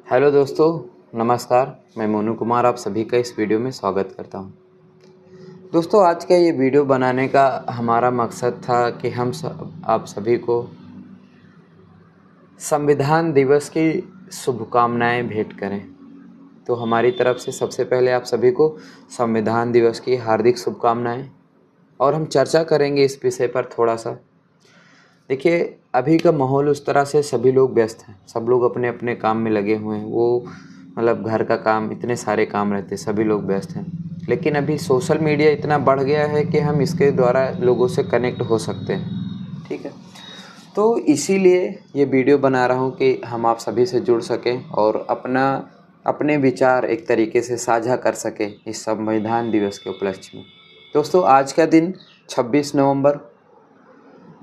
Hello दोस्तों, नमस्कार। मैं मोनू कुमार आप सभी का इस वीडियो में स्वागत करता हूं। दोस्तों, आज का ये वीडियो बनाने का हमारा मकसद था कि आप सभी को संविधान दिवस की शुभकामनाएं भेंट करें। तो हमारी तरफ से सबसे पहले आप सभी को संविधान दिवस की हार्दिक शुभकामनाएं। और हम चर्चा करेंगे इस विषय पर थोड़ा सा। देखिए, अभी का माहौल उस तरह से सभी लोग व्यस्त हैं, सब लोग अपने अपने काम में लगे हुए हैं। वो मतलब घर का काम, इतने सारे काम रहते हैं, सभी लोग व्यस्त हैं। लेकिन अभी सोशल मीडिया इतना बढ़ गया है कि हम इसके द्वारा लोगों से कनेक्ट हो सकते हैं। ठीक है, तो इसीलिए ये वीडियो बना रहा हूँ कि हम आप सभी से जुड़ सकें और अपने विचार एक तरीके से साझा कर सकें इस संविधान दिवस के उपलक्ष्य में। दोस्तों, आज का दिन 26 नवंबर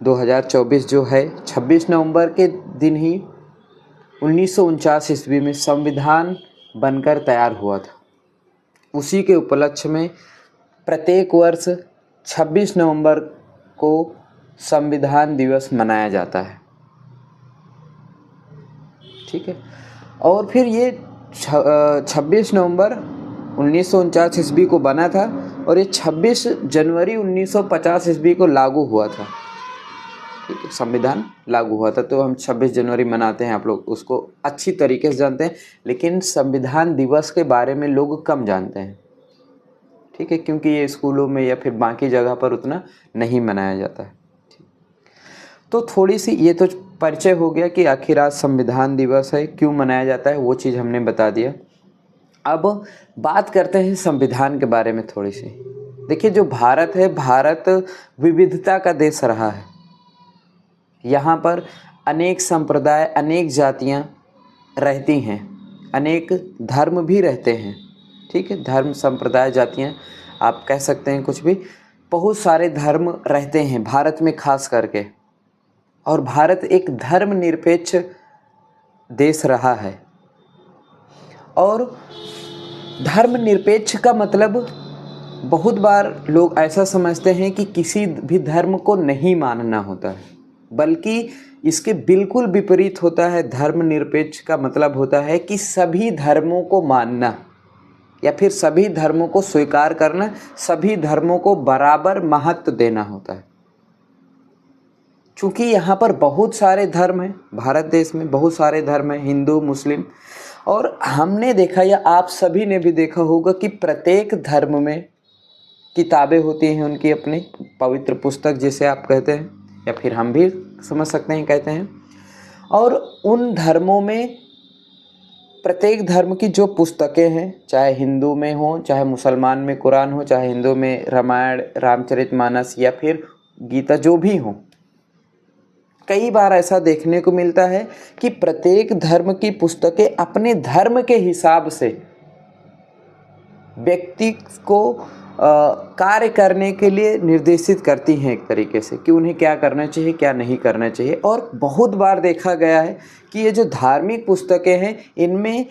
2024 जो है, 26 नवंबर के दिन ही 1949 ईस्वी में संविधान बनकर तैयार हुआ था। उसी के उपलक्ष्य में प्रत्येक वर्ष 26 नवंबर को संविधान दिवस मनाया जाता है। ठीक है, और फिर ये 26 नवंबर 1949 ईस्वी को बना था और ये 26 जनवरी 1950 ईस्वी को लागू हुआ था। संविधान लागू हुआ था, तो हम 26 जनवरी मनाते हैं। आप लोग उसको अच्छी तरीके से जानते हैं, लेकिन संविधान दिवस के बारे में लोग कम जानते हैं। ठीक है, क्योंकि ये स्कूलों में या फिर बाकी जगह पर उतना नहीं मनाया जाता है। तो थोड़ी सी ये तो परिचय हो गया कि आखिर आज संविधान दिवस है, क्यों मनाया जाता है, वो चीज़ हमने बता दिया। अब बात करते हैं संविधान के बारे में थोड़ी सी। देखिए, जो भारत है, भारत विविधता का देश रहा है। यहाँ पर अनेक संप्रदाय, अनेक जातियाँ रहती हैं, अनेक धर्म भी रहते हैं। ठीक है, धर्म, संप्रदाय, जातियाँ आप कह सकते हैं कुछ भी, बहुत सारे धर्म रहते हैं भारत में खास करके। और भारत एक धर्मनिरपेक्ष देश रहा है। और धर्मनिरपेक्ष का मतलब बहुत बार लोग ऐसा समझते हैं कि किसी भी धर्म को नहीं मानना होता है, बल्कि इसके बिल्कुल विपरीत होता है। धर्मनिरपेक्ष का मतलब होता है कि सभी धर्मों को मानना या फिर सभी धर्मों को स्वीकार करना, सभी धर्मों को बराबर महत्व देना होता है। चूँकि यहाँ पर बहुत सारे धर्म हैं, भारत देश में बहुत सारे धर्म हैं, हिंदू, मुस्लिम। और हमने देखा, या आप सभी ने भी देखा होगा कि प्रत्येक धर्म में किताबें होती हैं, उनकी अपनी पवित्र पुस्तक जिसे आप कहते हैं, या फिर हम भी समझ सकते हैं कहते हैं। और उन धर्मों में प्रत्येक धर्म की जो पुस्तकें हैं, चाहे हिंदू में हो, चाहे मुसलमान में कुरान हो, चाहे हिंदू में रामायण, रामचरितमानस या फिर गीता, जो भी हो, कई बार ऐसा देखने को मिलता है कि प्रत्येक धर्म की पुस्तकें अपने धर्म के हिसाब से व्यक्ति को कार्य करने के लिए निर्देशित करती हैं, एक तरीके से कि उन्हें क्या करना चाहिए, क्या नहीं करना चाहिए। और बहुत बार देखा गया है कि ये जो धार्मिक पुस्तकें हैं, इनमें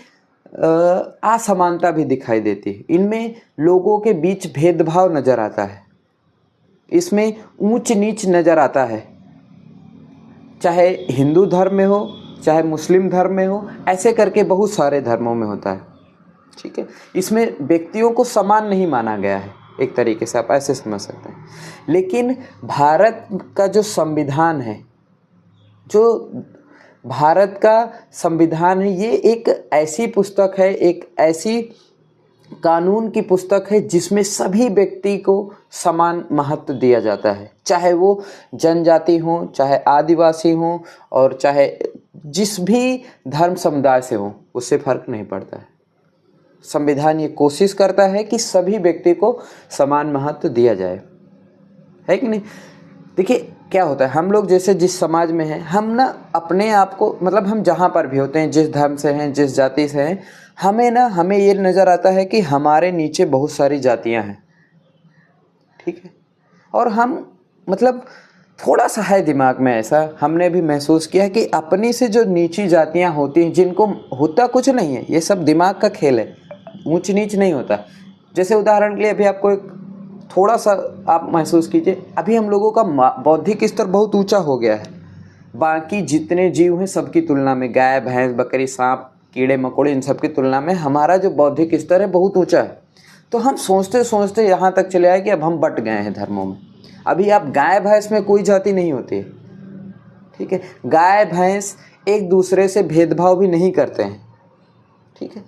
असमानता भी दिखाई देती है। इनमें लोगों के बीच भेदभाव नज़र आता है, इसमें ऊंच नीच नज़र आता है, चाहे हिंदू धर्म में हो, चाहे मुस्लिम धर्म में हो, ऐसे करके बहुत सारे धर्मों में होता है। ठीक है, इसमें व्यक्तियों को समान नहीं माना गया है, एक तरीके से आप ऐसे समझ सकते हैं। लेकिन भारत का जो संविधान है, जो भारत का संविधान है, ये एक ऐसी पुस्तक है, एक ऐसी कानून की पुस्तक है जिसमें सभी व्यक्ति को समान महत्व दिया जाता है, चाहे वो जनजाति हो, चाहे आदिवासी हो, और चाहे जिस भी धर्म समुदाय से हो, उससे फर्क नहीं पड़ता है। संविधान ये कोशिश करता है कि सभी व्यक्ति को समान महत्व दिया जाए, है कि नहीं। देखिए, क्या होता है, हम लोग जैसे जिस समाज में हैं, हम ना अपने आप को, मतलब हम जहाँ पर भी होते हैं, जिस धर्म से हैं, जिस जाति से हैं, हमें ये नज़र आता है कि हमारे नीचे बहुत सारी जातियाँ हैं। ठीक है, और हम मतलब थोड़ा सा है दिमाग में ऐसा, हमने भी महसूस किया है कि अपनी से जो नीची जातियाँ होती हैं, जिनको होता कुछ नहीं है, ये सब दिमाग का खेल है, ऊंच नीच नहीं होता। जैसे उदाहरण के लिए अभी आपको एक थोड़ा सा आप महसूस कीजिए, अभी हम लोगों का बौद्धिक स्तर बहुत ऊंचा हो गया है बाकी जितने जीव हैं सबकी तुलना में। गाय, भैंस, बकरी, सांप, कीड़े मकोड़े इन सब की तुलना में हमारा जो बौद्धिक स्तर है बहुत ऊंचा है। तो हम सोचते सोचते यहाँ तक चले आए कि अब हम बट गए हैं धर्मों में। अभी आप गाय भैंस में कोई जाति नहीं होती है, ठीक है। गाय भैंस एक दूसरे से भेदभाव भी नहीं करते हैं, ठीक है।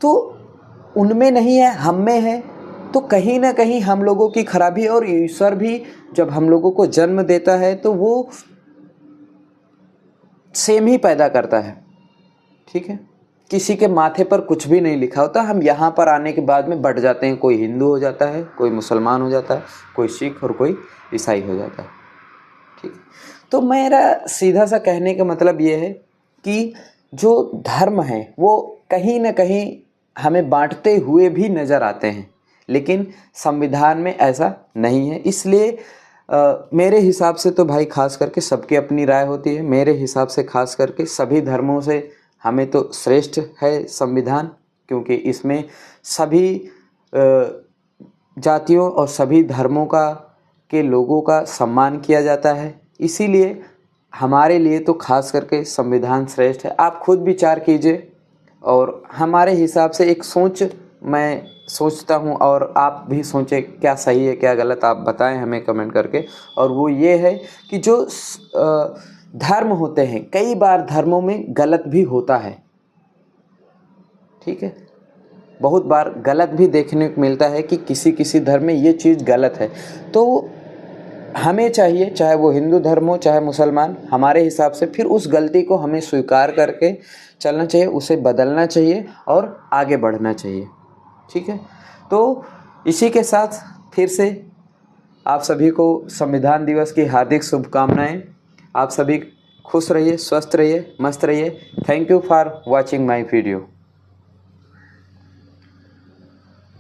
तो उनमें नहीं है, हम में है। तो कहीं ना कहीं हम लोगों की खराबी, और ईश्वर भी जब हम लोगों को जन्म देता है तो वो सेम ही पैदा करता है, ठीक है। किसी के माथे पर कुछ भी नहीं लिखा होता। हम यहाँ पर आने के बाद में बढ़ जाते हैं, कोई हिंदू हो जाता है, कोई मुसलमान हो जाता है, कोई सिख और कोई ईसाई हो जाता है, ठीक है। तो मेरा सीधा सा कहने का मतलब ये है कि जो धर्म है वो कहीं ना कहीं हमें बांटते हुए भी नज़र आते हैं, लेकिन संविधान में ऐसा नहीं है। इसलिए मेरे हिसाब से तो भाई खास करके सबकी अपनी राय होती है। मेरे हिसाब से खास करके सभी धर्मों से हमें तो श्रेष्ठ है संविधान, क्योंकि इसमें सभी जातियों और सभी धर्मों के लोगों का सम्मान किया जाता है। इसीलिए हमारे लिए तो खास करके संविधान श्रेष्ठ है। आप खुद विचार कीजिए, और हमारे हिसाब से एक सोच मैं सोचता हूँ, और आप भी सोचें क्या सही है क्या गलत, आप बताएं हमें कमेंट करके। और वो ये है कि जो धर्म होते हैं, कई बार धर्मों में गलत भी होता है, ठीक है। बहुत बार गलत भी देखने को मिलता है कि किसी किसी धर्म में ये चीज़ गलत है। तो हमें चाहिए, चाहे वो हिंदू धर्म हो चाहे मुसलमान, हमारे हिसाब से फिर उस गलती को हमें स्वीकार करके चलना चाहिए, उसे बदलना चाहिए और आगे बढ़ना चाहिए, ठीक है। तो इसी के साथ फिर से आप सभी को संविधान दिवस की हार्दिक शुभकामनाएं। आप सभी खुश रहिए, स्वस्थ रहिए, मस्त रहिए। Thank you for watching my video.